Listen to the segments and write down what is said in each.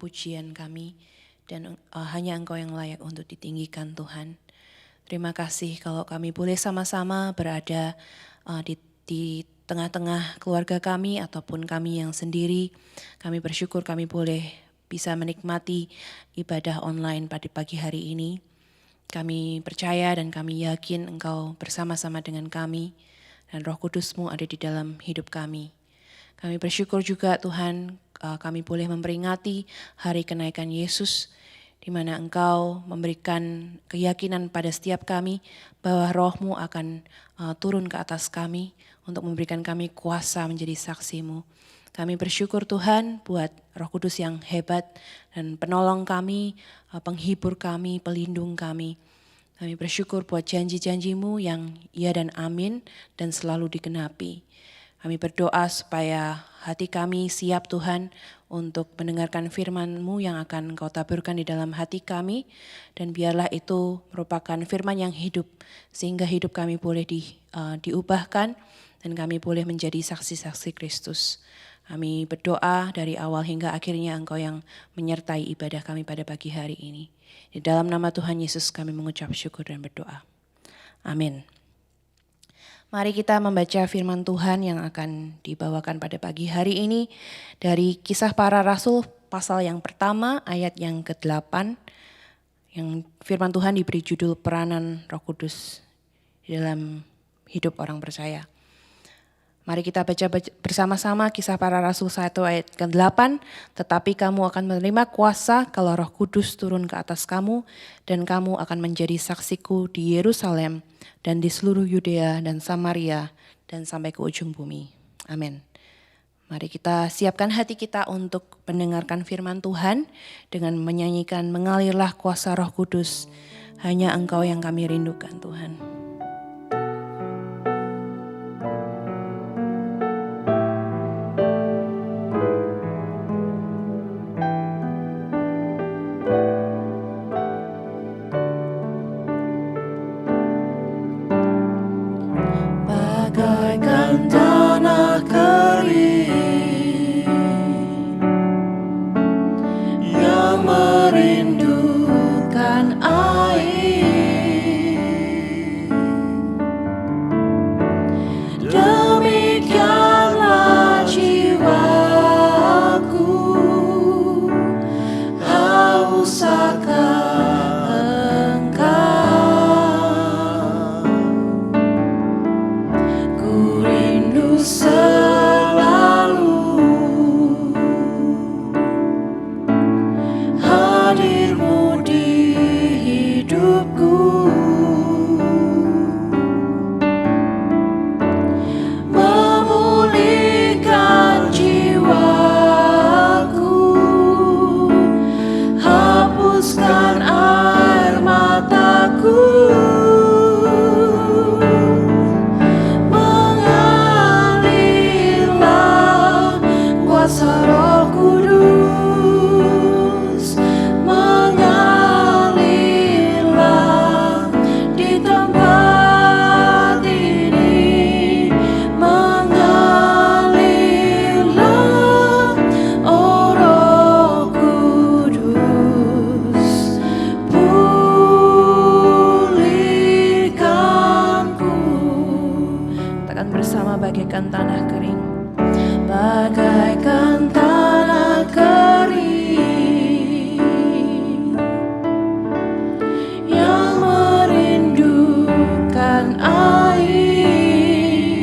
pujian kami. Dan hanya Engkau yang layak untuk ditinggikan Tuhan. Terima kasih kalau kami boleh sama-sama berada di tengah-tengah keluarga kami ataupun kami yang sendiri. Kami bersyukur kami boleh bisa menikmati ibadah online pada pagi hari ini. Kami percaya dan kami yakin Engkau bersama-sama dengan kami dan Roh Kudus-Mu ada di dalam hidup kami. Kami bersyukur juga Tuhan kami boleh memperingati hari kenaikan Yesus, di mana Engkau memberikan keyakinan pada setiap kami bahwa Roh-Mu akan turun ke atas kami untuk memberikan kami kuasa menjadi saksi-Mu. Kami bersyukur Tuhan buat Roh Kudus yang hebat dan penolong kami, penghibur kami, pelindung kami. Kami bersyukur buat janji-janji-Mu yang ya dan amin dan selalu digenapi. Kami berdoa supaya hati kami siap Tuhan untuk mendengarkan firman-Mu yang akan Engkau taburkan di dalam hati kami. Dan biarlah itu merupakan firman yang hidup, sehingga hidup kami boleh diubahkan dan kami boleh menjadi saksi-saksi Kristus. Kami berdoa dari awal hingga akhirnya Engkau yang menyertai ibadah kami pada pagi hari ini. Di dalam nama Tuhan Yesus kami mengucap syukur dan berdoa. Amin. Mari kita membaca firman Tuhan yang akan dibawakan pada pagi hari ini dari Kisah Para Rasul pasal yang pertama ayat yang ke-8. Yang firman Tuhan diberi judul peranan Roh Kudus di dalam hidup orang percaya. Mari kita baca bersama-sama Kisah Para Rasul 1 ayat ke-8. Tetapi kamu akan menerima kuasa kalau Roh Kudus turun ke atas kamu dan kamu akan menjadi saksiku di Yerusalem dan di seluruh Yudea dan Samaria dan sampai ke ujung bumi. Amin. Mari kita siapkan hati kita untuk mendengarkan firman Tuhan dengan menyanyikan mengalirlah kuasa Roh Kudus. Hanya Engkau yang kami rindukan Tuhan. Bagaikan tanah kering yang merindukan air, demikianlah jiwaku haus akan Engkau. Ku rindu selalu hadir-Mu di hidupku, memulihkan jiwaku, hapuskan air mataku. Mengalirlah kuasa Roh Kudus, mengalirlah di tempat ini, mengalirlah oh Roh Kudus, pulihkanku. Katakan bersama, bagaikan tanah kering. Bagaikan tanah kering yang merindukan air,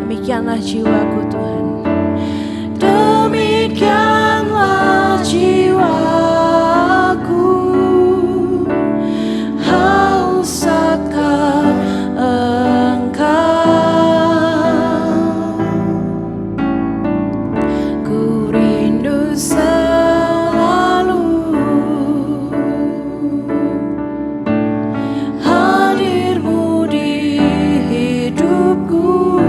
demikianlah jiwaku Tuhan. Demikianlah jiwaku haus akan Engkau. Ku rindu selalu hadir-Mu di hidupku,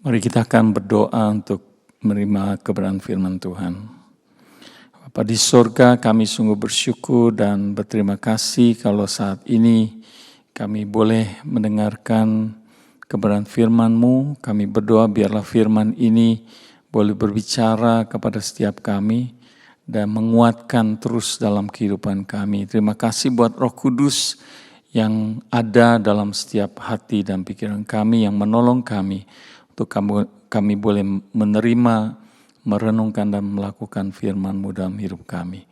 Mari kita akan berdoa untuk menerima kebenaran firman Tuhan. Bapa di sorga, kami sungguh bersyukur dan berterima kasih kalau saat ini kami boleh mendengarkan kebenaran firman-Mu. Kami berdoa biarlah firman ini boleh berbicara kepada setiap kami dan menguatkan terus dalam kehidupan kami. Terima kasih buat Roh Kudus yang ada dalam setiap hati dan pikiran kami, yang menolong kami untuk kami boleh menerima, merenungkan dan melakukan firman-Mu dalam hidup kami.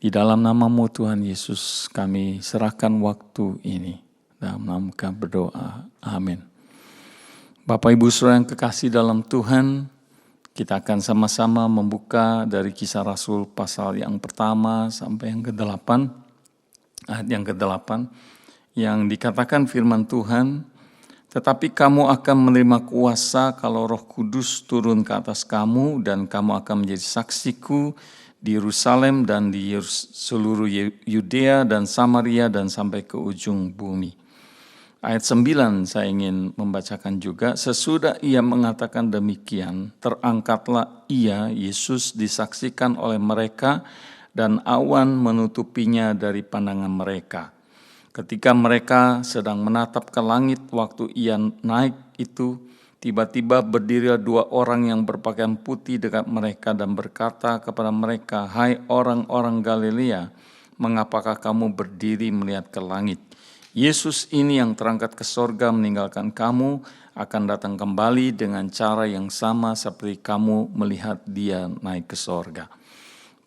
Di dalam nama-Mu Tuhan Yesus kami serahkan waktu ini. Dalam nama kami berdoa. Amin. Bapak Ibu Saudara yang kekasih dalam Tuhan, kita akan sama-sama membuka dari Kisah Rasul pasal yang pertama sampai yang ke-8, ayat yang ke-8, yang dikatakan firman Tuhan, tetapi kamu akan menerima kuasa kalau Roh Kudus turun ke atas kamu, dan kamu akan menjadi saksiku di Yerusalem dan di seluruh Yudea dan Samaria dan sampai ke ujung bumi. Ayat 9 saya ingin membacakan juga. Sesudah ia mengatakan demikian, terangkatlah ia, Yesus, disaksikan oleh mereka, dan awan menutupinya dari pandangan mereka. Ketika mereka sedang menatap ke langit waktu ia naik itu, tiba-tiba berdiri dua orang yang berpakaian putih dekat mereka dan berkata kepada mereka, "Hai orang-orang Galilea, mengapakah kamu berdiri melihat ke langit? Yesus ini yang terangkat ke sorga meninggalkan kamu, akan datang kembali dengan cara yang sama seperti kamu melihat dia naik ke sorga."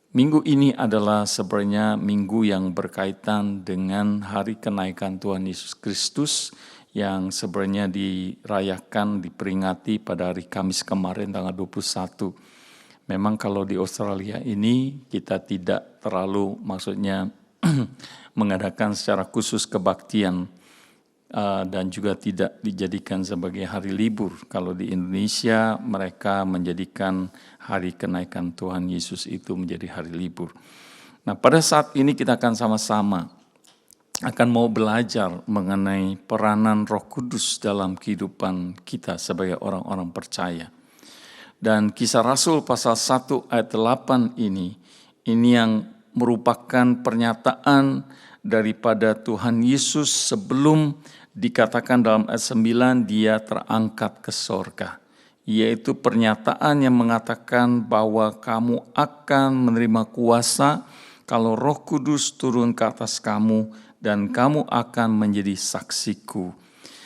Minggu ini adalah sebenarnya minggu yang berkaitan dengan hari kenaikan Tuhan Yesus Kristus yang sebenarnya dirayakan, diperingati pada hari Kamis kemarin tanggal 21. Memang kalau di Australia ini kita tidak terlalu mengadakan secara khusus kebaktian dan juga tidak dijadikan sebagai hari libur. Kalau di Indonesia mereka menjadikan hari kenaikan Tuhan Yesus itu menjadi hari libur. Nah, pada saat ini kita akan sama-sama akan mau belajar mengenai peranan Roh Kudus dalam kehidupan kita sebagai orang-orang percaya. Dan Kisah Rasul pasal 1 ayat 8 ini yang merupakan pernyataan daripada Tuhan Yesus sebelum dikatakan dalam ayat 9 dia terangkat ke sorga. Yaitu pernyataan yang mengatakan bahwa kamu akan menerima kuasa kalau Roh Kudus turun ke atas kamu dan kamu akan menjadi saksiku.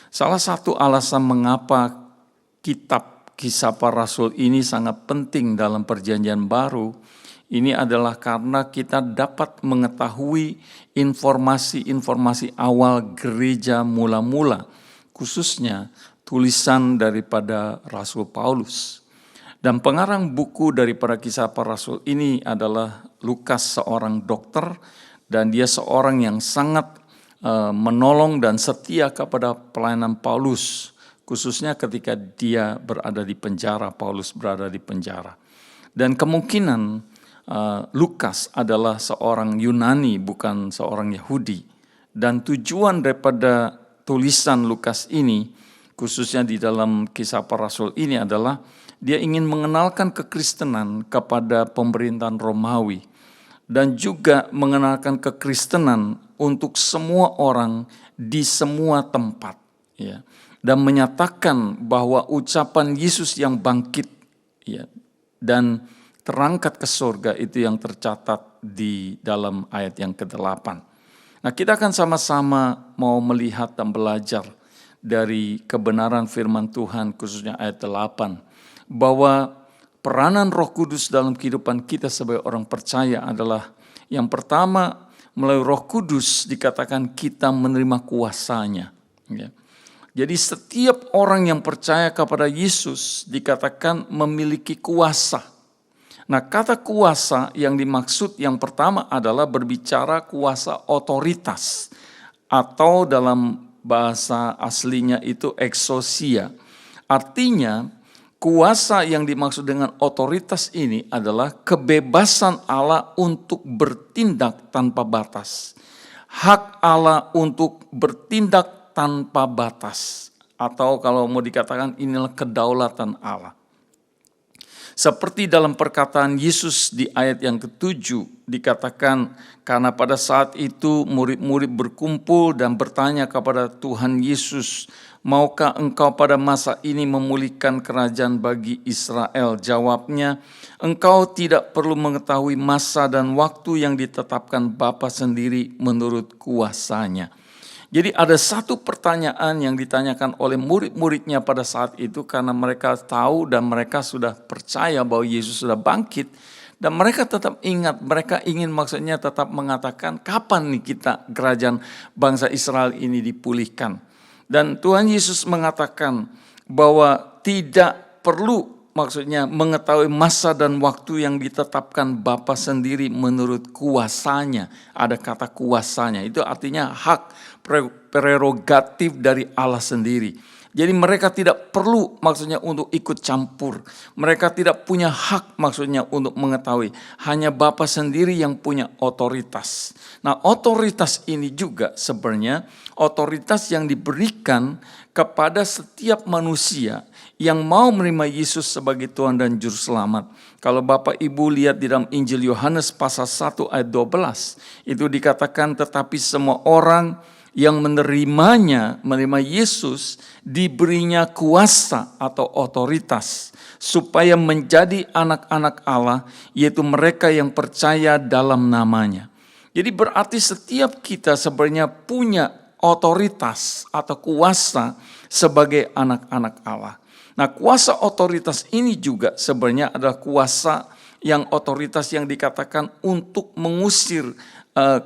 Salah satu alasan mengapa kitab Kisah Para Rasul ini sangat penting dalam Perjanjian Baru, ini adalah karena kita dapat mengetahui informasi-informasi awal gereja mula-mula, khususnya tulisan daripada Rasul Paulus. Dan pengarang buku daripada Kisah Para Rasul ini adalah Lukas, seorang dokter, dan dia seorang yang sangat menolong dan setia kepada pelayanan Paulus, khususnya ketika dia berada di penjara, Paulus berada di penjara. Dan kemungkinan Lukas adalah seorang Yunani, bukan seorang Yahudi. Dan tujuan daripada tulisan Lukas ini, khususnya di dalam Kisah Para Rasul ini adalah dia ingin mengenalkan kekristenan kepada pemerintahan Romawi dan juga mengenalkan kekristenan untuk semua orang di semua tempat, ya, dan menyatakan bahwa ucapan Yesus yang bangkit, ya, dan terangkat ke surga itu yang tercatat di dalam ayat yang ke-8. Nah, kita akan sama-sama mau melihat dan belajar dari kebenaran firman Tuhan, khususnya ayat 8, bahwa peranan Roh Kudus dalam kehidupan kita sebagai orang percaya adalah yang pertama, melalui Roh Kudus dikatakan kita menerima kuasanya. Ya. Jadi setiap orang yang percaya kepada Yesus dikatakan memiliki kuasa. Nah, kata kuasa yang dimaksud yang pertama adalah berbicara kuasa otoritas, atau dalam bahasa aslinya itu exousia. Artinya kuasa yang dimaksud dengan otoritas ini adalah kebebasan Allah untuk bertindak tanpa batas. Hak Allah untuk bertindak tanpa batas. atau kalau mau dikatakan inilah kedaulatan Allah. Seperti dalam perkataan Yesus di ayat yang ke-7 dikatakan, karena pada saat itu murid-murid berkumpul dan bertanya kepada Tuhan Yesus, maukah engkau pada masa ini memulihkan kerajaan bagi Israel? Jawabnya, engkau tidak perlu mengetahui masa dan waktu yang ditetapkan Bapa sendiri menurut kuasanya. Jadi ada satu pertanyaan yang ditanyakan oleh murid-muridnya pada saat itu karena mereka tahu dan mereka sudah percaya bahwa Yesus sudah bangkit. Dan mereka tetap ingat, mereka ingin maksudnya tetap mengatakan kapan nih kita kerajaan bangsa Israel ini dipulihkan. Dan Tuhan Yesus mengatakan bahwa tidak perlu maksudnya mengetahui masa dan waktu yang ditetapkan Bapa sendiri menurut kuasanya. Ada kata kuasanya, itu artinya hak prerogatif dari Allah sendiri. Jadi mereka tidak perlu maksudnya untuk ikut campur. Mereka tidak punya hak maksudnya untuk mengetahui. Hanya Bapa sendiri yang punya otoritas. Nah, otoritas ini juga sebenarnya otoritas yang diberikan kepada setiap manusia yang mau menerima Yesus sebagai Tuhan dan Juru Selamat. Kalau Bapak Ibu lihat di dalam Injil Yohanes pasal 1 ayat 12, itu dikatakan tetapi semua orang yang menerima Yesus diberinya kuasa atau otoritas supaya menjadi anak-anak Allah, yaitu mereka yang percaya dalam namanya. Jadi berarti setiap kita sebenarnya punya otoritas atau kuasa sebagai anak-anak Allah. Nah, kuasa otoritas ini juga sebenarnya adalah kuasa yang otoritas yang dikatakan untuk mengusir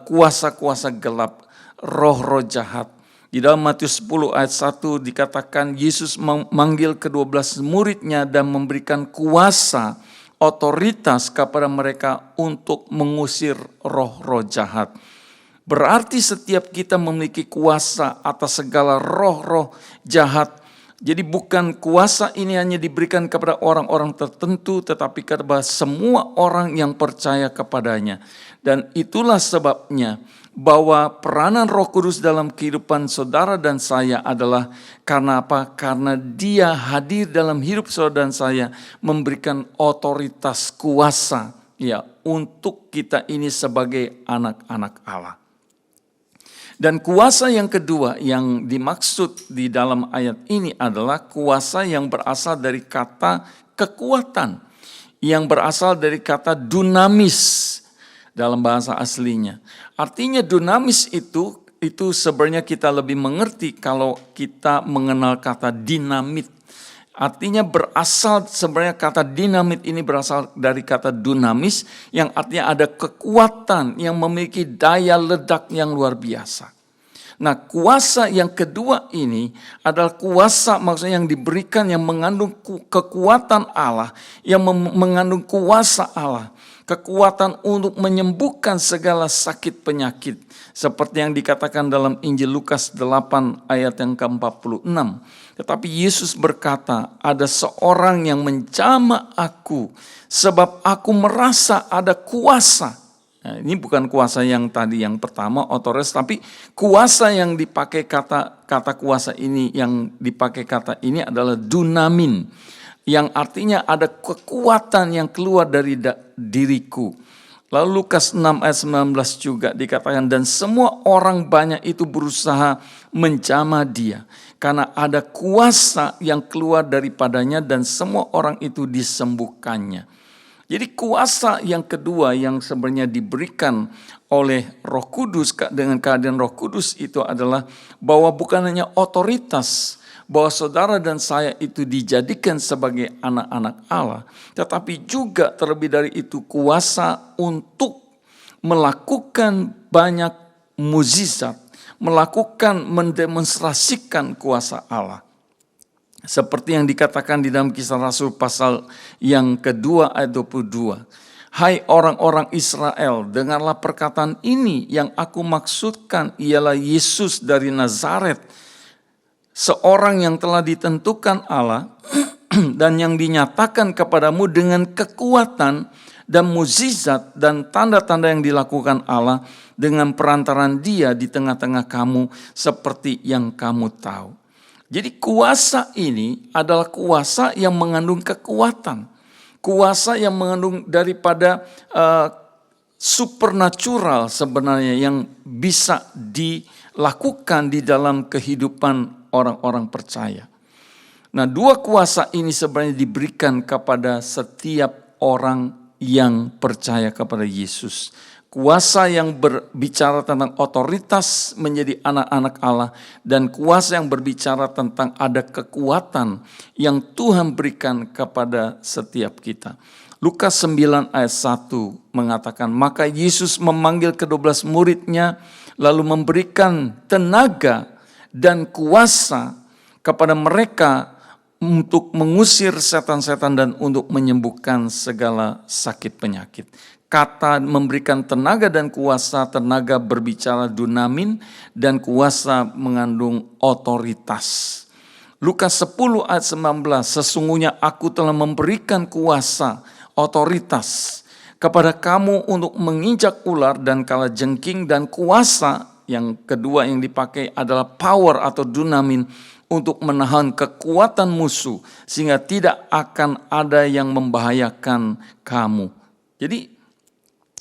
kuasa-kuasa gelap, roh-roh jahat. Di dalam Matius 10 ayat 1 dikatakan Yesus memanggil ke-12 muridnya dan memberikan kuasa otoritas kepada mereka untuk mengusir roh-roh jahat. Berarti setiap kita memiliki kuasa atas segala roh-roh jahat. Jadi bukan kuasa ini hanya diberikan kepada orang-orang tertentu, tetapi kepada semua orang yang percaya kepadanya. Dan itulah sebabnya bahwa peranan Roh Kudus dalam kehidupan saudara dan saya adalah karena apa? Karena Dia hadir dalam hidup saudara dan saya, memberikan otoritas kuasa ya untuk kita ini sebagai anak-anak Allah. Dan kuasa yang kedua yang dimaksud di dalam ayat ini adalah kuasa yang berasal dari kata kekuatan, yang berasal dari kata dunamis dalam bahasa aslinya. Artinya dunamis itu sebenarnya kita lebih mengerti kalau kita mengenal kata dinamit. Artinya berasal sebenarnya kata dinamit ini berasal dari kata dunamis yang artinya ada kekuatan yang memiliki daya ledak yang luar biasa. Nah, kuasa yang kedua ini adalah kuasa maksudnya yang diberikan yang mengandung kekuatan Allah, yang mengandung kuasa Allah. Kekuatan untuk menyembuhkan segala sakit penyakit. Seperti yang dikatakan dalam Injil Lukas 8 ayat yang ke-46. Tetapi Yesus berkata, ada seorang yang menjamah aku sebab aku merasa ada kuasa. Nah, ini bukan kuasa yang tadi yang pertama otoritas, tapi kuasa yang dipakai kata kuasa ini, yang dipakai kata ini adalah dunamin. Yang artinya ada kekuatan yang keluar dari diriku. Lalu Lukas 6 ayat 19 juga dikatakan, dan semua orang banyak itu berusaha menjamah dia. Karena ada kuasa yang keluar daripadanya dan semua orang itu disembuhkannya. Jadi kuasa yang kedua yang sebenarnya diberikan oleh Roh Kudus dengan kehadiran Roh Kudus itu adalah bahwa bukan hanya otoritas, bahwa saudara dan saya itu dijadikan sebagai anak-anak Allah, tetapi juga terlebih dari itu kuasa untuk melakukan banyak mukjizat, mendemonstrasikan kuasa Allah. Seperti yang dikatakan di dalam Kisah Rasul pasal yang kedua ayat 22. Hai orang-orang Israel, dengarlah perkataan ini, yang aku maksudkan ialah Yesus dari Nazaret, seorang yang telah ditentukan Allah dan yang dinyatakan kepadamu dengan kekuatan dan mukjizat dan tanda-tanda yang dilakukan Allah dengan perantaran Dia di tengah-tengah kamu seperti yang kamu tahu. Jadi kuasa ini adalah kuasa yang mengandung kekuatan. Kuasa yang mengandung daripada supernatural sebenarnya yang bisa dilakukan di dalam kehidupan orang-orang percaya. Nah, dua kuasa ini sebenarnya diberikan kepada setiap orang yang percaya kepada Yesus. Kuasa yang berbicara tentang otoritas menjadi anak-anak Allah, dan kuasa yang berbicara tentang ada kekuatan yang Tuhan berikan kepada setiap kita. Lukas 9 ayat 1 mengatakan, maka Yesus memanggil ke-12 muridnya, lalu memberikan tenaga dan kuasa kepada mereka untuk mengusir setan-setan dan untuk menyembuhkan segala sakit penyakit. Kata memberikan tenaga dan kuasa, tenaga berbicara dunamin dan kuasa mengandung otoritas. Lukas 10 ayat 19, sesungguhnya aku telah memberikan kuasa, otoritas kepada kamu untuk menginjak ular dan kalajengking, dan kuasa yang kedua yang dipakai adalah power atau dunamin untuk menahan kekuatan musuh sehingga tidak akan ada yang membahayakan kamu. Jadi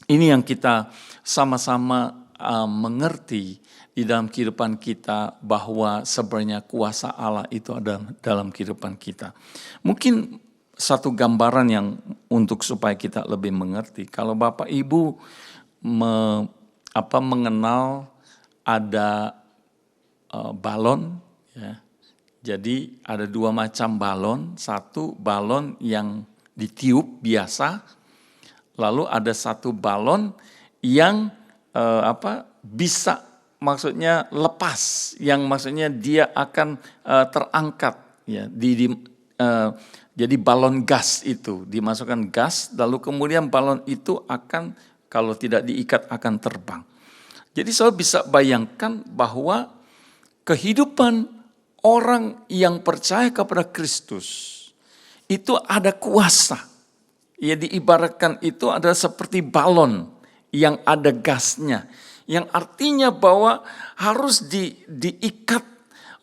ini yang kita sama-sama mengerti di dalam kehidupan kita, bahwa sebenarnya kuasa Allah itu ada dalam kehidupan kita. Mungkin satu gambaran yang untuk supaya kita lebih mengerti, kalau Bapak Ibu mengenal ada balon, ya. Jadi ada dua macam balon, satu balon yang ditiup biasa, lalu ada satu balon yang bisa maksudnya lepas, yang maksudnya dia akan terangkat, ya. Jadi balon gas itu dimasukkan gas, lalu kemudian balon itu akan kalau tidak diikat akan terbang. Jadi saya bisa bayangkan bahwa kehidupan orang yang percaya kepada Kristus itu ada kuasa. Ya, diibaratkan itu adalah seperti balon yang ada gasnya. Yang artinya bahwa harus diikat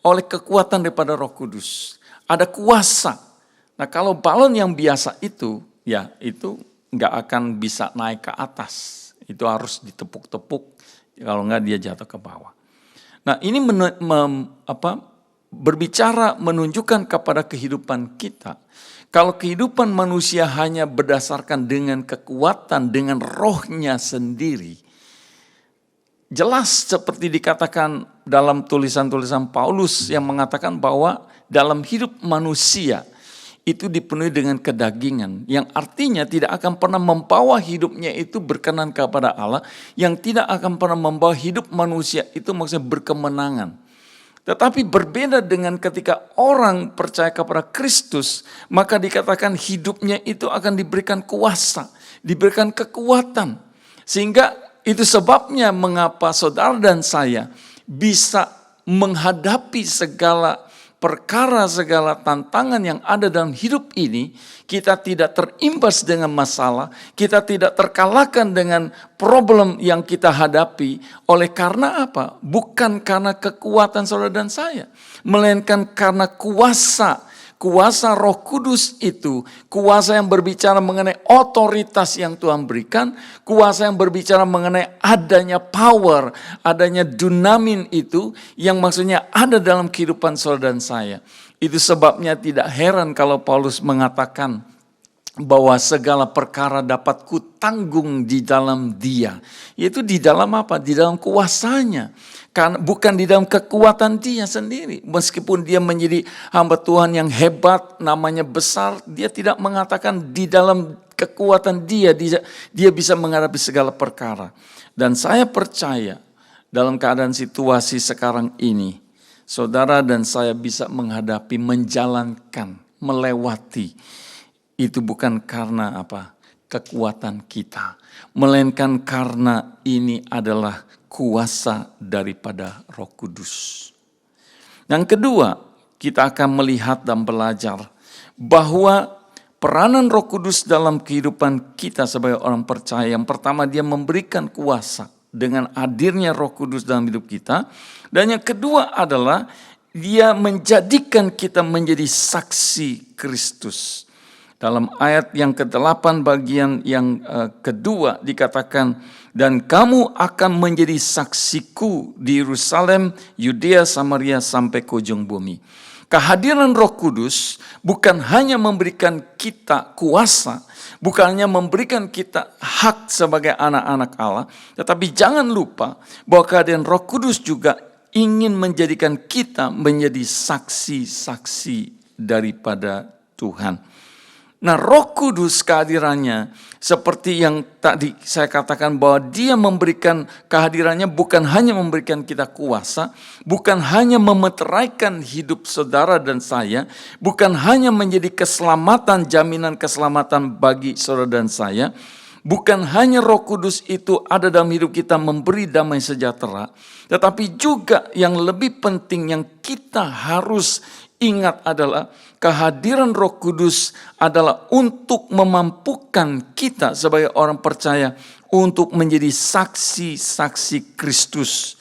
oleh kekuatan daripada Roh Kudus. Ada kuasa. Nah, kalau balon yang biasa itu, ya itu nggak akan bisa naik ke atas. Itu harus ditepuk-tepuk, kalau nggak dia jatuh ke bawah. Nah, ini berbicara menunjukkan kepada kehidupan kita. Kalau kehidupan manusia hanya berdasarkan dengan kekuatan, dengan rohnya sendiri, jelas seperti dikatakan dalam tulisan-tulisan Paulus yang mengatakan bahwa dalam hidup manusia itu dipenuhi dengan kedagingan, yang artinya tidak akan pernah membawa hidupnya itu berkenan kepada Allah, yang tidak akan pernah membawa hidup manusia itu maksudnya berkemenangan. Tetapi berbeda dengan ketika orang percaya kepada Kristus, maka dikatakan hidupnya itu akan diberikan kuasa, diberikan kekuatan. Sehingga itu sebabnya mengapa saudara dan saya bisa menghadapi segala perkara, segala tantangan yang ada dalam hidup ini, kita tidak terimbas dengan masalah, kita tidak terkalahkan dengan problem yang kita hadapi. Oleh karena apa? Bukan karena kekuatan saudara dan saya, melainkan karena kuasa Roh Kudus itu, kuasa yang berbicara mengenai otoritas yang Tuhan berikan, kuasa yang berbicara mengenai adanya power, adanya dunamin itu, yang maksudnya ada dalam kehidupan saudara dan saya. Itu sebabnya tidak heran kalau Paulus mengatakan bahwa segala perkara dapat kutanggung di dalam Dia. Yaitu di dalam apa? Di dalam kuasanya. Karena bukan di dalam kekuatan dia sendiri. Meskipun dia menjadi hamba Tuhan yang hebat, namanya besar, dia tidak mengatakan di dalam kekuatan dia bisa menghadapi segala perkara. Dan saya percaya dalam keadaan situasi sekarang ini, saudara dan saya bisa menghadapi, menjalankan, melewati. Itu bukan karena apa? Kekuatan kita. Melainkan karena ini adalah kuasa daripada Roh Kudus. Yang kedua, kita akan melihat dan belajar bahwa peranan Roh Kudus dalam kehidupan kita sebagai orang percaya. Yang pertama, dia memberikan kuasa dengan hadirnya Roh Kudus dalam hidup kita. Dan yang kedua adalah Dia menjadikan kita menjadi saksi Kristus. Dalam ayat yang ke-8 bagian yang kedua dikatakan, dan kamu akan menjadi saksiku di Yerusalem, Yudea, Samaria sampai ke ujung bumi. Kehadiran Roh Kudus bukan hanya memberikan kita kuasa, bukan hanya memberikan kita hak sebagai anak-anak Allah, tetapi jangan lupa bahwa kehadiran Roh Kudus juga ingin menjadikan kita menjadi saksi-saksi daripada Tuhan. Nah, Roh Kudus kehadirannya seperti yang tadi saya katakan bahwa dia memberikan kehadirannya bukan hanya memberikan kita kuasa, bukan hanya memeteraikan hidup saudara dan saya, bukan hanya menjadi keselamatan, jaminan keselamatan bagi saudara dan saya, bukan hanya Roh Kudus itu ada dalam hidup kita memberi damai sejahtera, tetapi juga yang lebih penting yang kita harus ingat adalah kehadiran Roh Kudus adalah untuk memampukan kita sebagai orang percaya untuk menjadi saksi-saksi Kristus,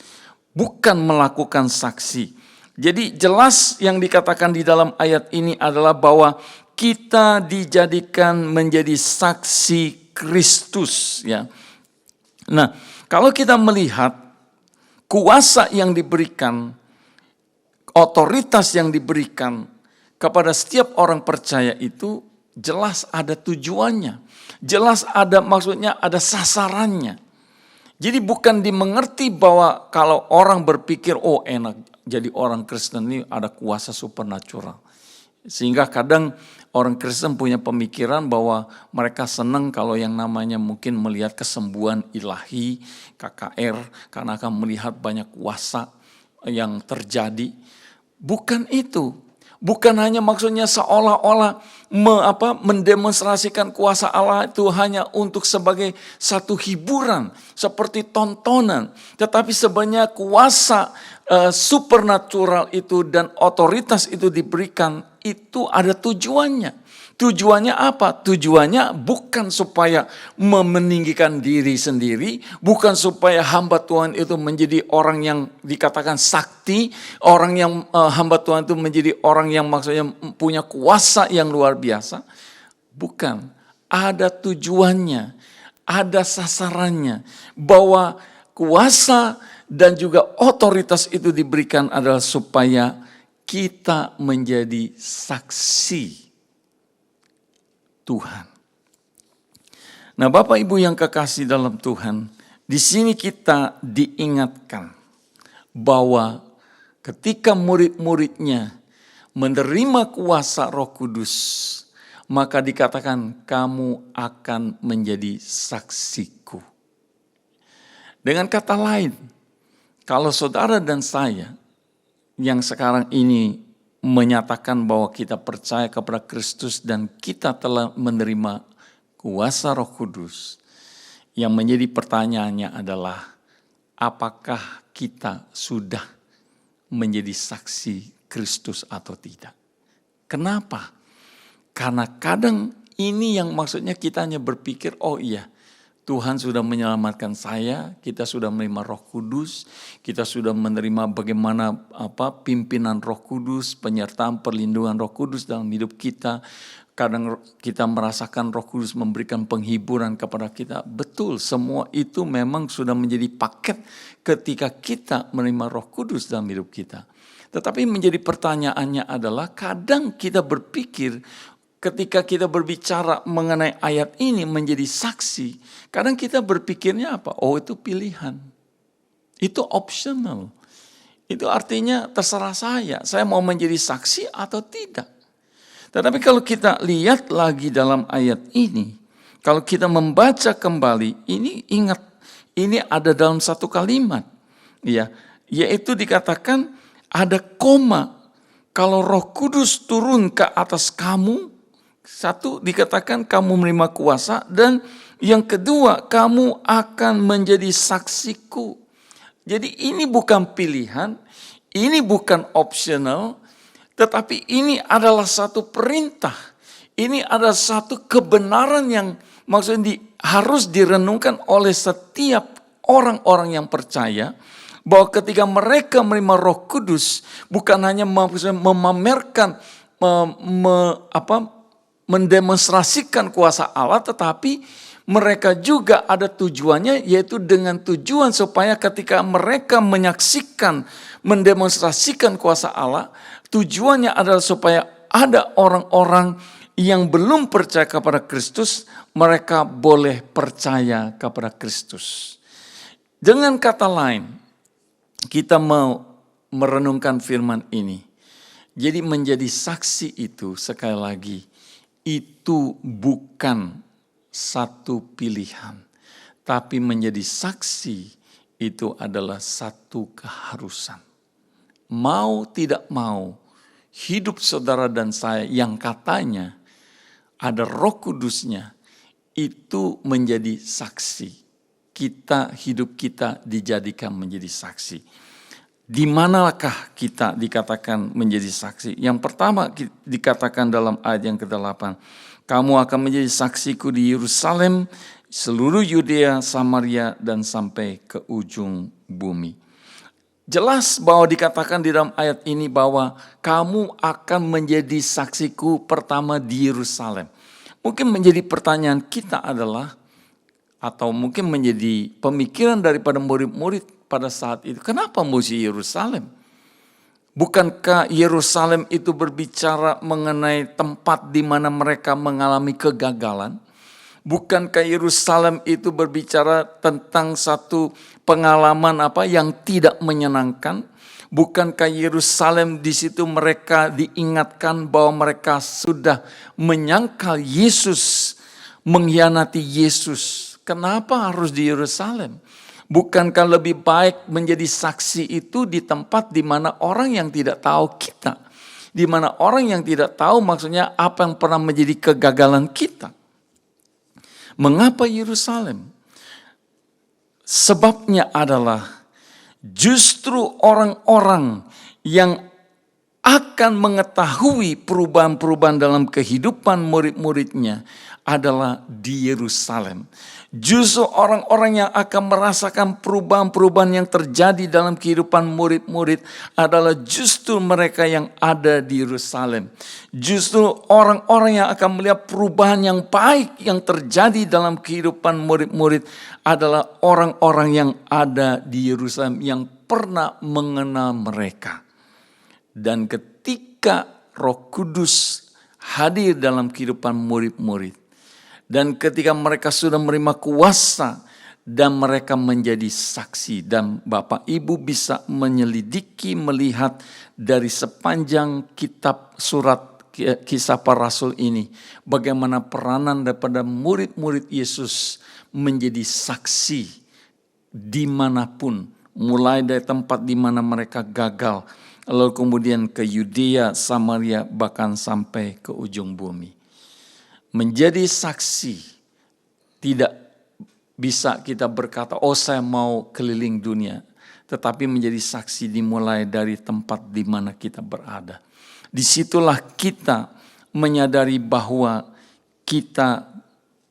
bukan melakukan saksi. Jadi jelas yang dikatakan di dalam ayat ini adalah bahwa kita dijadikan menjadi saksi Kristus, ya. Nah, kalau kita melihat kuasa yang diberikan, otoritas yang diberikan kepada setiap orang percaya itu jelas ada tujuannya, jelas ada maksudnya, ada sasarannya. Jadi bukan dimengerti bahwa kalau orang berpikir, oh enak jadi orang Kristen ini ada kuasa supernatural. Sehingga kadang orang Kristen punya pemikiran bahwa mereka senang kalau yang namanya mungkin melihat kesembuhan ilahi, KKR, karena akan melihat banyak kuasa yang terjadi. Bukan itu. Bukan hanya maksudnya seolah-olah mendemonstrasikan kuasa Allah itu hanya untuk sebagai satu hiburan, seperti tontonan. Tetapi sebenarnya kuasa supernatural itu dan otoritas itu diberikan, itu ada tujuannya. Tujuannya apa? Tujuannya bukan supaya meninggikan diri sendiri, bukan supaya hamba Tuhan itu menjadi orang yang dikatakan sakti, orang yang hamba Tuhan itu menjadi orang yang maksudnya punya kuasa yang luar biasa. Bukan, ada tujuannya, ada sasarannya, bahwa kuasa dan juga otoritas itu diberikan adalah supaya kita menjadi saksi Tuhan. Nah, Bapak Ibu yang kekasih dalam Tuhan, di sini kita diingatkan bahwa ketika murid-muridnya menerima kuasa Roh Kudus, maka dikatakan kamu akan menjadi saksiku. Dengan kata lain, kalau saudara dan saya yang sekarang ini menyatakan bahwa kita percaya kepada Kristus dan kita telah menerima kuasa Roh Kudus, yang menjadi pertanyaannya adalah apakah kita sudah menjadi saksi Kristus atau tidak? Kenapa? Karena kadang ini yang maksudnya kita hanya berpikir, oh iya, Tuhan sudah menyelamatkan saya, kita sudah menerima Roh Kudus, kita sudah menerima bagaimana pimpinan Roh Kudus, penyertaan perlindungan Roh Kudus dalam hidup kita. Kadang kita merasakan Roh Kudus memberikan penghiburan kepada kita. Betul, semua itu memang sudah menjadi paket ketika kita menerima Roh Kudus dalam hidup kita. Tetapi menjadi pertanyaannya adalah kadang kita berpikir, ketika kita berbicara mengenai ayat ini menjadi saksi, kadang kita berpikirnya apa? Oh, itu pilihan. Itu optional. Itu artinya terserah saya mau menjadi saksi atau tidak. Tetapi kalau kita lihat lagi dalam ayat ini, kalau kita membaca kembali, ini ingat, ini ada dalam satu kalimat. Ya, yaitu dikatakan ada koma. Kalau Roh Kudus turun ke atas kamu, satu dikatakan kamu menerima kuasa, dan yang kedua kamu akan menjadi saksiku. Jadi ini bukan pilihan, ini bukan optional, tetapi ini adalah satu perintah. Ini adalah satu kebenaran yang maksudnya harus direnungkan oleh setiap orang-orang yang percaya, Bahwa ketika mereka menerima Roh Kudus, bukan hanya memamerkan, mendemonstrasikan kuasa Allah, tetapi mereka juga ada tujuannya, yaitu dengan tujuan supaya ketika mereka menyaksikan, mendemonstrasikan kuasa Allah, tujuannya adalah supaya ada orang-orang yang belum percaya kepada Kristus, mereka boleh percaya kepada Kristus. Dengan kata lain, kita mau merenungkan firman ini. Jadi menjadi saksi itu, sekali lagi, itu bukan satu pilihan. Tapi menjadi saksi itu adalah satu keharusan. Mau tidak mau, hidup saudara dan saya yang katanya ada Roh Kudusnya, itu menjadi saksi. Hidup kita dijadikan menjadi saksi. Di manakah kita dikatakan menjadi saksi? Yang pertama dikatakan dalam ayat yang ke-8. Kamu akan menjadi saksiku di Yerusalem, seluruh Yudea, Samaria, dan sampai ke ujung bumi. Jelas bahwa dikatakan di dalam ayat ini bahwa kamu akan menjadi saksiku pertama di Yerusalem. Mungkin menjadi pertanyaan kita adalah, atau mungkin menjadi pemikiran daripada murid-murid pada saat itu, kenapa mesti Yerusalem? Bukankah Yerusalem itu berbicara mengenai tempat di mana mereka mengalami kegagalan? Bukankah Yerusalem itu berbicara tentang satu pengalaman yang tidak menyenangkan? Bukankah Yerusalem di situ mereka diingatkan bahwa mereka sudah menyangkal Yesus, mengkhianati Yesus? Kenapa harus di Yerusalem? Bukankah lebih baik menjadi saksi itu di tempat di mana orang yang tidak tahu kita, di mana orang yang tidak tahu maksudnya apa yang pernah menjadi kegagalan kita? Mengapa Yerusalem? Sebabnya adalah justru orang-orang yang akan mengetahui perubahan-perubahan dalam kehidupan murid-muridnya adalah di Yerusalem. Justru orang-orang yang akan merasakan perubahan-perubahan yang terjadi dalam kehidupan murid-murid adalah justru mereka yang ada di Yerusalem. Justru orang-orang yang akan melihat perubahan yang baik yang terjadi dalam kehidupan murid-murid adalah orang-orang yang ada di Yerusalem yang pernah mengenal mereka. Dan ketika Roh Kudus hadir dalam kehidupan murid-murid, dan ketika mereka sudah menerima kuasa dan mereka menjadi saksi, dan Bapak Ibu bisa menyelidiki, melihat dari sepanjang kitab surat Kisah Para Rasul ini, bagaimana peranan daripada murid-murid Yesus menjadi saksi dimanapun, mulai dari tempat di mana mereka gagal, lalu kemudian ke Yudea, Samaria, bahkan sampai ke ujung bumi. Menjadi saksi tidak bisa kita berkata, oh saya mau keliling dunia. Tetapi menjadi saksi dimulai dari tempat di mana kita berada. Disitulah kita menyadari bahwa kita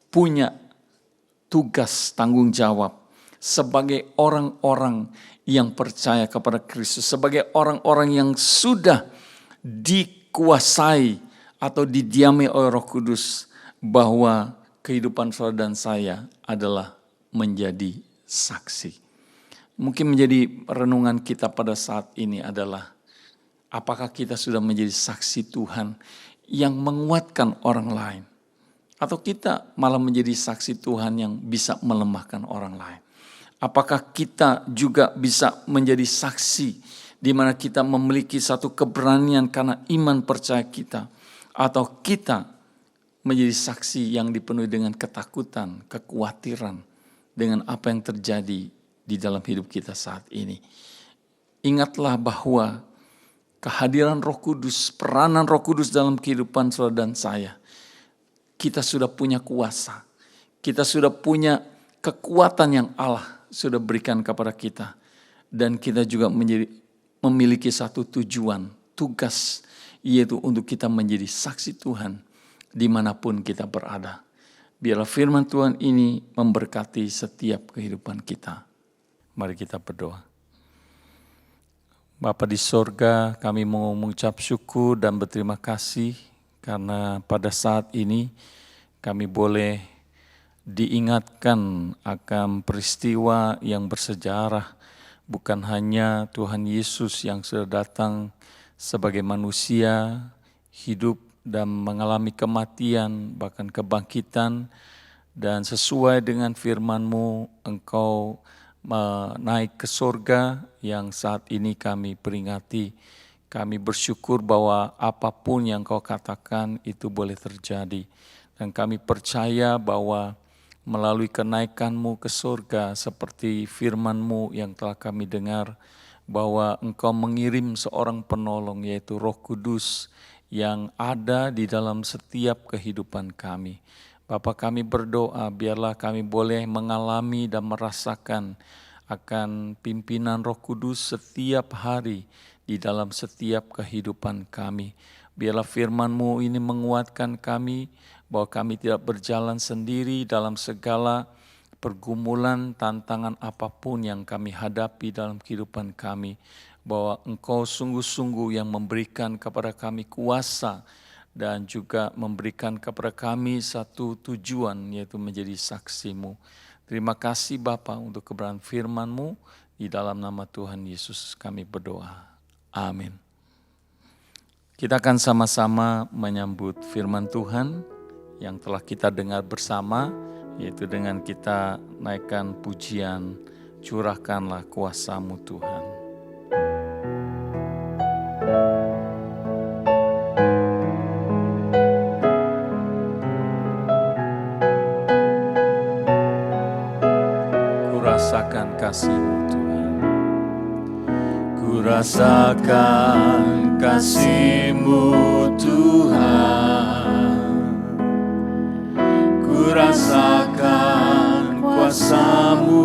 punya tugas tanggung jawab sebagai orang-orang yang percaya kepada Kristus, sebagai orang-orang yang sudah dikuasai atau didiami oleh Roh Kudus, bahwa kehidupan saudara dan saya adalah menjadi saksi. Mungkin menjadi renungan kita pada saat ini adalah, apakah kita sudah menjadi saksi Tuhan yang menguatkan orang lain? Atau kita malah menjadi saksi Tuhan yang bisa melemahkan orang lain? Apakah kita juga bisa menjadi saksi di mana kita memiliki satu keberanian karena iman percaya kita? Atau kita menjadi saksi yang dipenuhi dengan ketakutan, kekhawatiran dengan apa yang terjadi di dalam hidup kita saat ini? Ingatlah bahwa kehadiran Roh Kudus, peranan Roh Kudus dalam kehidupan saudara dan saya, kita sudah punya kuasa, kita sudah punya kekuatan yang Allah sudah berikan kepada kita, dan kita juga memiliki satu tujuan, tugas, yaitu untuk kita menjadi saksi Tuhan dimanapun kita berada. Biarlah firman Tuhan ini memberkati setiap kehidupan kita. Mari kita berdoa. Bapa di sorga, kami mau mengucap syukur dan berterima kasih karena pada saat ini kami boleh diingatkan akan peristiwa yang bersejarah. Bukan hanya Tuhan Yesus yang sudah datang sebagai manusia, hidup dan mengalami kematian, bahkan kebangkitan, dan sesuai dengan firman-Mu, Engkau naik ke sorga yang saat ini kami peringati. Kami bersyukur bahwa apapun yang Kau katakan itu boleh terjadi. Dan kami percaya bahwa melalui kenaikan-Mu ke sorga seperti firman-Mu yang telah kami dengar, bahwa Engkau mengirim seorang penolong yaitu Roh Kudus yang ada di dalam setiap kehidupan kami. Bapa, kami berdoa biarlah kami boleh mengalami dan merasakan akan pimpinan Roh Kudus setiap hari di dalam setiap kehidupan kami. Biarlah firman-Mu ini menguatkan kami bahwa kami tidak berjalan sendiri dalam segala pergumulan, tantangan apapun yang kami hadapi dalam kehidupan kami. Bahwa Engkau sungguh-sungguh yang memberikan kepada kami kuasa dan juga memberikan kepada kami satu tujuan, yaitu menjadi saksi-Mu. Terima kasih Bapa untuk kebenaran firman-Mu, di dalam nama Tuhan Yesus kami berdoa. Amin. Kita akan sama-sama menyambut firman Tuhan yang telah kita dengar bersama, yaitu dengan kita naikkan pujian, curahkanlah kuasa-Mu Tuhan. Rasakan kasih-Mu Tuhan. Ku rasakan kasih-Mu Tuhan. Ku rasakan kuasa-Mu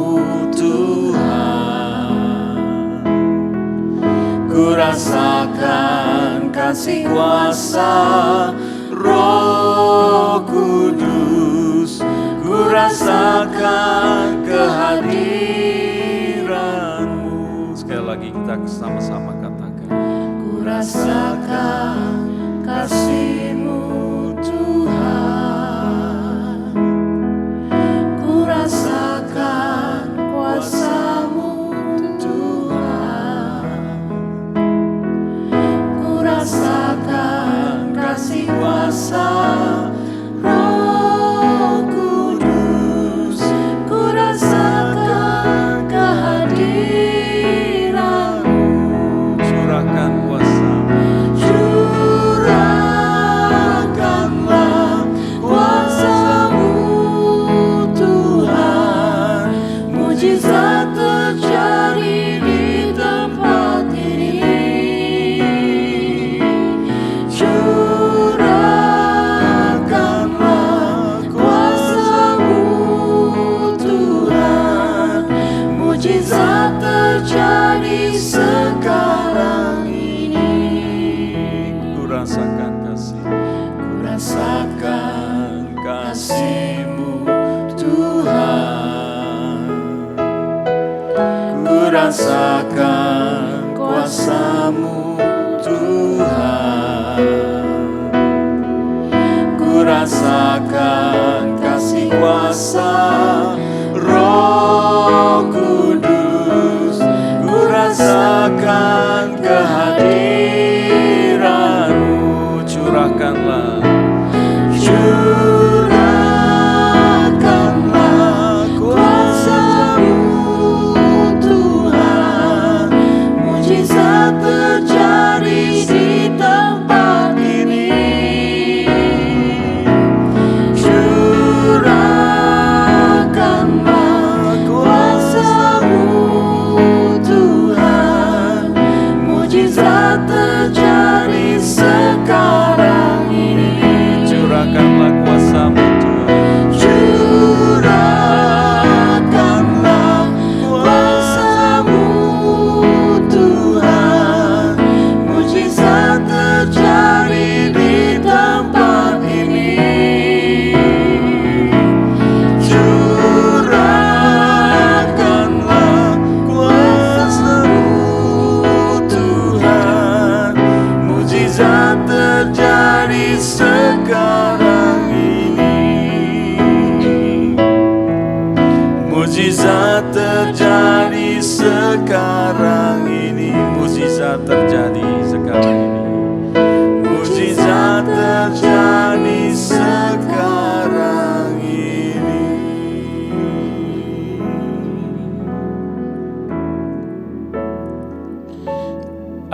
Tuhan. Ku rasakan kasih kuasa Roh Kudus. Ku rasakan kehadiran-Mu. Sekali lagi kita sama-sama katakan. Ku rasakan kasih-Mu Tuhan. Ku rasakan kuasa-Mu Tuhan. Ku rasakan kasih kuasa rasakan kuasa-Mu Tuhan. Ku rasakan kasih kuasa Roh Kudus. Ku rasakan kehadiran-Mu. Curahkanlah, curahkanlah kuasa-Mu Tuhan. Mujizat terjadi di tempat ini. Curahkanlah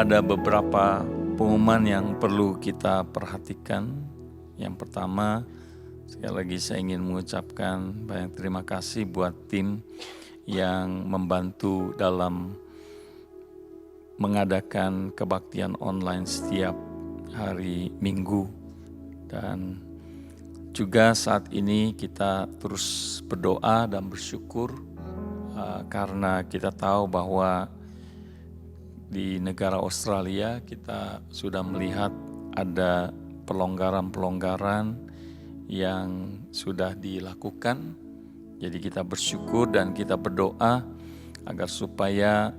ada beberapa pengumuman yang perlu kita perhatikan. Yang pertama, sekali lagi saya ingin mengucapkan banyak terima kasih buat tim yang membantu dalam mengadakan kebaktian online setiap hari Minggu. Dan juga saat ini kita terus berdoa dan bersyukur karena kita tahu bahwa di negara Australia kita sudah melihat ada pelonggaran-pelonggaran yang sudah dilakukan. Jadi kita bersyukur dan kita berdoa agar supaya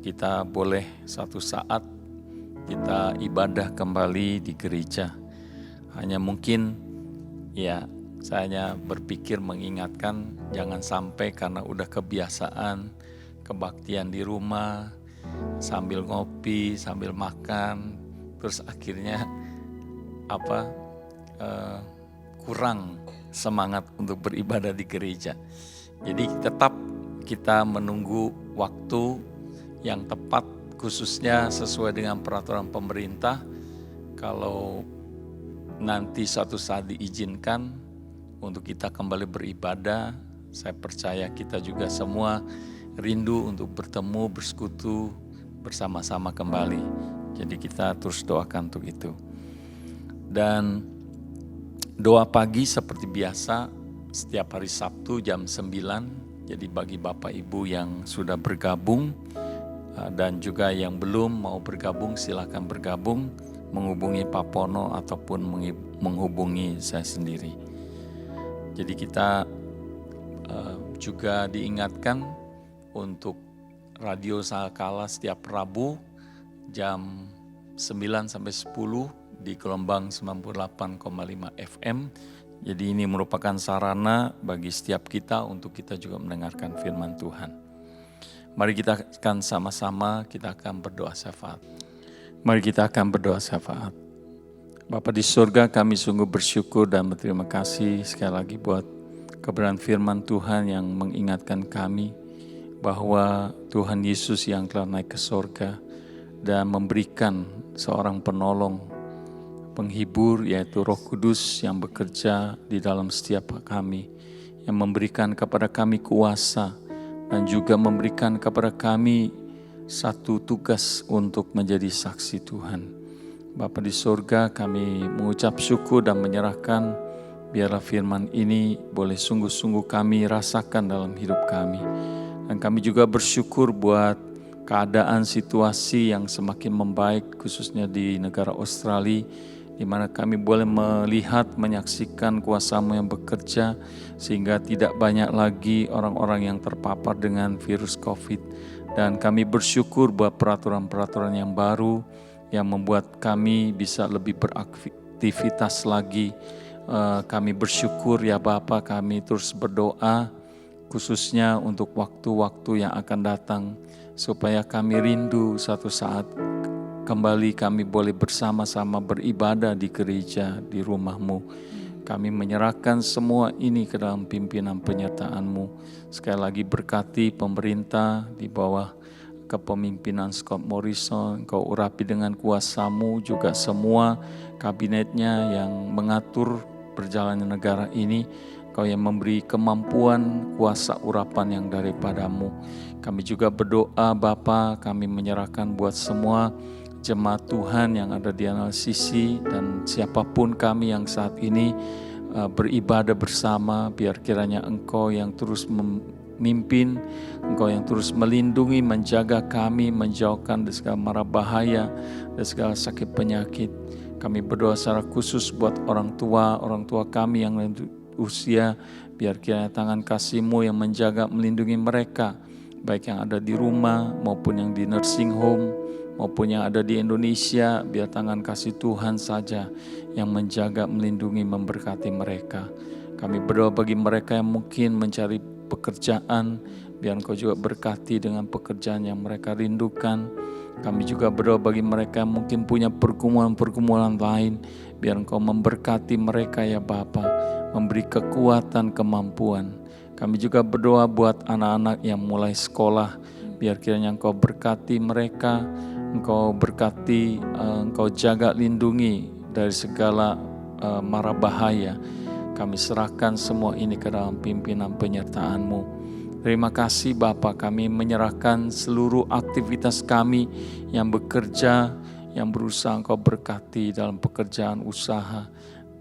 kita boleh satu saat kita ibadah kembali di gereja. Hanya mungkin saya hanya berpikir mengingatkan jangan sampai karena udah kebiasaan kebaktian di rumah sambil ngopi, sambil makan, terus akhirnya kurang semangat untuk beribadah di gereja. Jadi tetap kita menunggu waktu yang tepat, khususnya sesuai dengan peraturan pemerintah. Kalau nanti suatu saat diizinkan untuk kita kembali beribadah, saya percaya kita juga semua rindu untuk bertemu, bersekutu bersama-sama kembali. Jadi kita terus doakan untuk itu. Dan doa pagi seperti biasa setiap hari Sabtu jam 9. Jadi bagi Bapak Ibu yang sudah bergabung dan juga yang belum mau bergabung, silakan bergabung, menghubungi Pak Pono ataupun menghubungi saya sendiri. Jadi kita juga diingatkan untuk Radio Sangkakala setiap Rabu jam 9 sampai 10 di gelombang 98,5 FM. Jadi ini merupakan sarana bagi setiap kita untuk kita juga mendengarkan firman Tuhan. Mari kita akan sama-sama, kita akan berdoa syafaat. Mari kita akan berdoa syafaat. Bapa di surga, kami sungguh bersyukur dan berterima kasih sekali lagi buat kebenaran firman Tuhan yang mengingatkan kami bahwa Tuhan Yesus yang telah naik ke surga dan memberikan seorang penolong, penghibur, yaitu Roh Kudus yang bekerja di dalam setiap kami, yang memberikan kepada kami kuasa dan juga memberikan kepada kami satu tugas untuk menjadi saksi Tuhan. Bapa di surga, kami mengucap syukur dan menyerahkan biarlah firman ini boleh sungguh-sungguh kami rasakan dalam hidup kami. Dan kami juga bersyukur buat keadaan situasi yang semakin membaik khususnya di negara Australia, di mana kami boleh melihat, menyaksikan kuasa-Mu yang bekerja sehingga tidak banyak lagi orang-orang yang terpapar dengan virus COVID. Dan kami bersyukur buat peraturan-peraturan yang baru yang membuat kami bisa lebih beraktivitas lagi. Kami bersyukur ya Bapa, kami terus berdoa khususnya untuk waktu-waktu yang akan datang supaya kami rindu satu saat kembali kami boleh bersama-sama beribadah di gereja, di rumah-Mu. Kami menyerahkan semua ini ke dalam pimpinan penyertaan-Mu. Sekali lagi berkati pemerintah di bawah kepemimpinan Scott Morrison. Engkau urapi dengan kuasa-Mu juga semua kabinetnya yang mengatur perjalanan negara ini. Kau yang memberi kemampuan, kuasa urapan yang daripada-Mu. Kami juga berdoa Bapa, kami menyerahkan buat semua jemaat Tuhan yang ada di NLCC dan siapapun kami yang saat ini beribadah bersama, biar kiranya Engkau yang terus memimpin, Engkau yang terus melindungi, menjaga kami, menjauhkan dari segala mara bahaya dan segala sakit penyakit. Kami berdoa secara khusus buat orang tua kami yang usia, biar kiranya tangan kasih-Mu yang menjaga, melindungi mereka, baik yang ada di rumah maupun yang di nursing home, maupun yang ada di Indonesia, biar tangan kasih Tuhan saja yang menjaga, melindungi, memberkati mereka. Kami berdoa bagi mereka yang mungkin mencari pekerjaan, biar Engkau juga berkati dengan pekerjaan yang mereka rindukan. Kami juga berdoa bagi mereka yang mungkin punya pergumulan-pergumulan lain, biar Engkau memberkati mereka ya Bapa, memberi kekuatan, kemampuan. Kami juga berdoa buat anak-anak yang mulai sekolah, biar kiranya Engkau berkati mereka Engkau berkati, Engkau jaga lindungi dari segala mara bahaya. Kami serahkan semua ini ke dalam pimpinan penyertaan-Mu. Terima kasih Bapa, kami menyerahkan seluruh aktivitas kami yang bekerja, yang berusaha Engkau berkati dalam pekerjaan usaha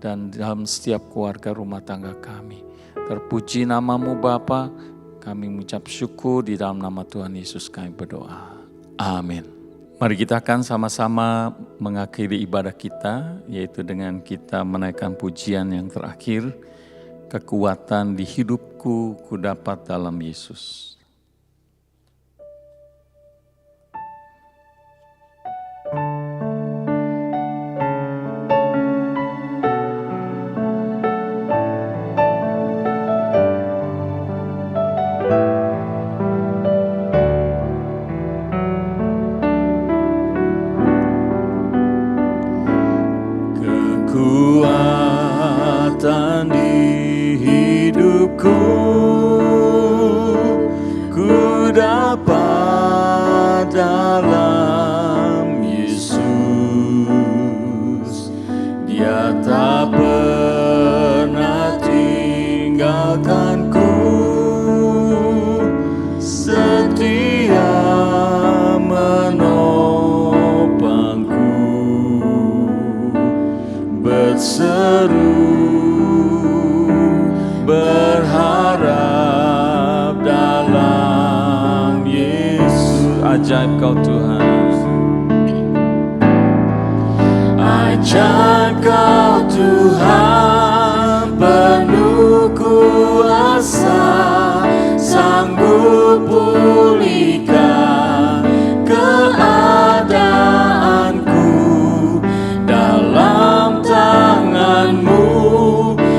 dan dalam setiap keluarga rumah tangga kami. Terpuji nama-Mu Bapa, kami mengucap syukur di dalam nama Tuhan Yesus kami berdoa. Amin. Mari kita akan sama-sama mengakhiri ibadah kita, yaitu dengan kita menaikkan pujian yang terakhir, kekuatan di hidupku ku dapat dalam Yesus. Kekuatan di hidupku ku dapat dalam Yesus. Dia tak pernah tinggalkanku, setia menopangku, berseru berharap dalam Yesus. Ajaib Kau Tuhan, ajaib Kau Tuhan, penuh kuasa, sanggup pulihkan keadaanku, dalam tangan-Mu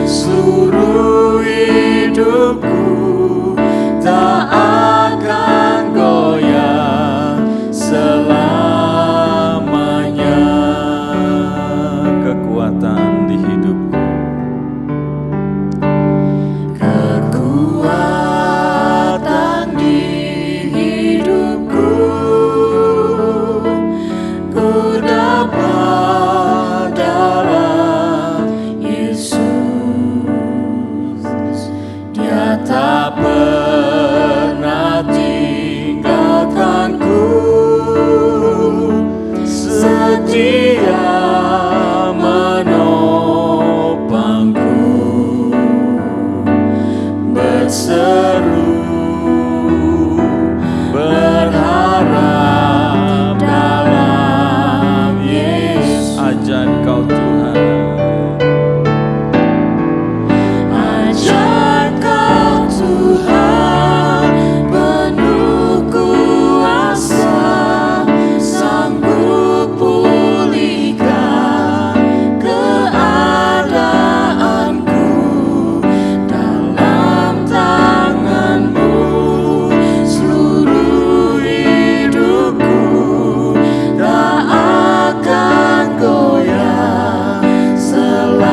seluruh hidupku tak akan goyah selamanya. Kekuatan di hidupku, kekuatan di hidupku ku dapat dalam Yesus. Dia tak pernah tinggalkanku, setia menopangku, berseru berharap dalam Yesus. Ajaib Kau Tuhan, ajaib Kau Tuhan, penuh kuasa, sanggup pulihkan keadaanku, dalam tangan-Mu seluruh hidupku tak akan goyah selamanya.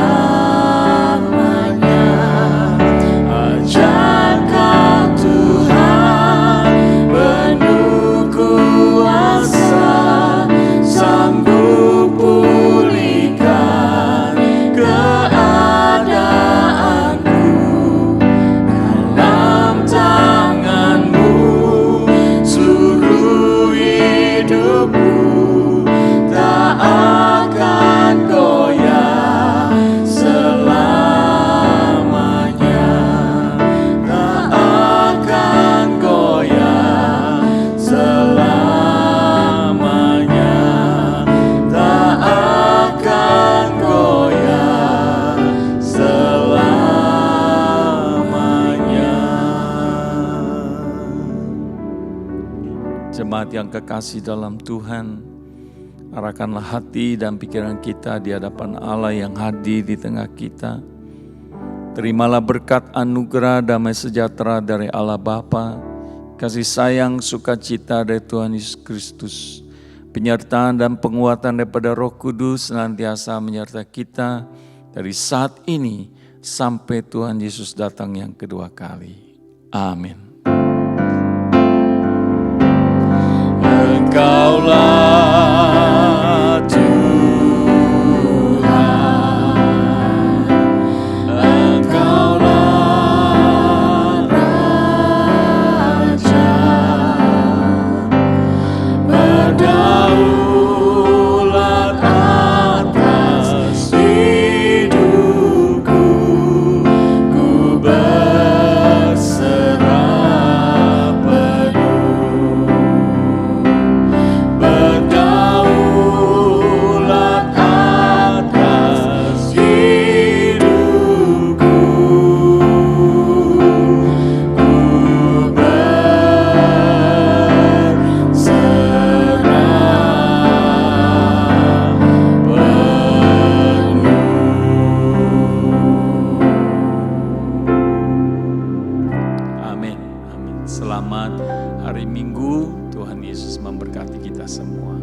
Ajaib Kau Tuhan, penuh kuasa, sanggup pulihkan keadaanku, dalam tangan-Mu seluruh hidupku tak akan goyah selamanya, tak akan goyah selamanya, tak akan goyah selamanya. Jemaat yang kekasih dalam Tuhan, arahkanlah hati dan pikiran kita di hadapan Allah yang hadir di tengah kita. Terimalah berkat anugerah damai sejahtera dari Allah Bapa, kasih sayang sukacita dari Tuhan Yesus Kristus, penyertaan dan penguatan daripada Roh Kudus senantiasa menyertai kita dari saat ini sampai Tuhan Yesus datang yang kedua kali. Amin. Engkaulah Yesus memberkati kita semua.